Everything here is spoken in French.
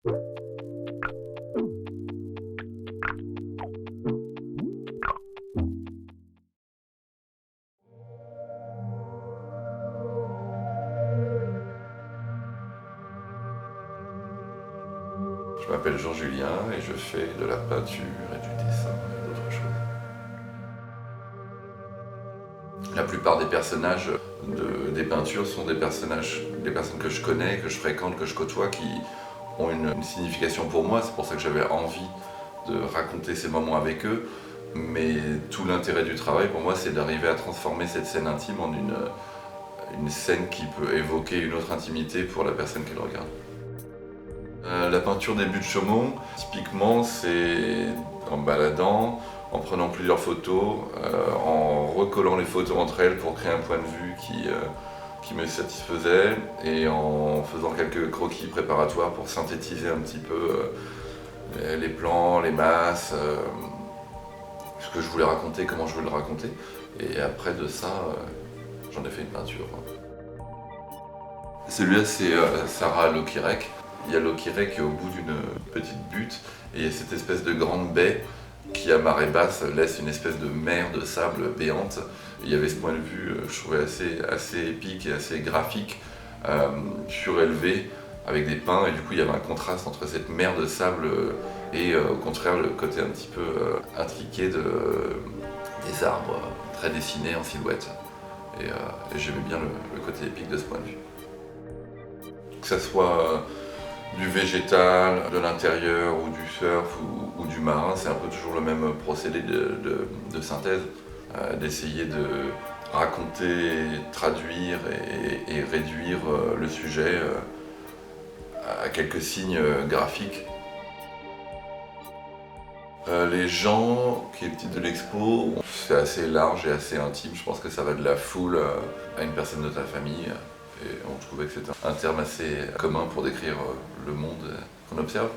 Je m'appelle Jean-Julien et je fais de la peinture et du dessin et d'autres choses. La plupart des personnages des peintures sont des personnes que je connais, que je fréquente, que je côtoie, qui ont une signification pour moi. C'est pour ça que j'avais envie de raconter ces moments avec eux. Mais tout l'intérêt du travail pour moi, c'est d'arriver à transformer cette scène intime en une scène qui peut évoquer une autre intimité pour la personne qui le regarde. La peinture des buts de Chaumont, typiquement, c'est en me baladant, en prenant plusieurs photos, en recollant les photos entre elles pour créer un point de vue qui me satisfaisait et en faisant quelques croquis préparatoires pour synthétiser un petit peu les plans, les masses, ce que je voulais raconter, comment je voulais le raconter. Et après de ça, j'en ai fait une peinture. Celui-là, c'est Sarah Lokirek. Il y a Lokirek qui est au bout d'une petite butte et il y a cette espèce de grande baie qui, à marée basse, laisse une espèce de mer de sable béante. Et il y avait ce point de vue, je trouvais assez épique et assez graphique, surélevé, avec des pins. Et du coup, il y avait un contraste entre cette mer de sable et au contraire le côté un petit peu intriqué des arbres, très dessinés en silhouette. Et j'aimais bien le côté épique de ce point de vue. Que ça soit du végétal, de l'intérieur ou du surf ou du marin, c'est un peu toujours le même procédé de synthèse, d'essayer de raconter, traduire et réduire le sujet à quelques signes graphiques. Les gens, qui est le titre de l'expo, c'est assez large et assez intime. Je pense que ça va de la foule à une personne de ta famille. Et on trouvait que c'était un terme assez commun pour décrire le monde qu'on observe.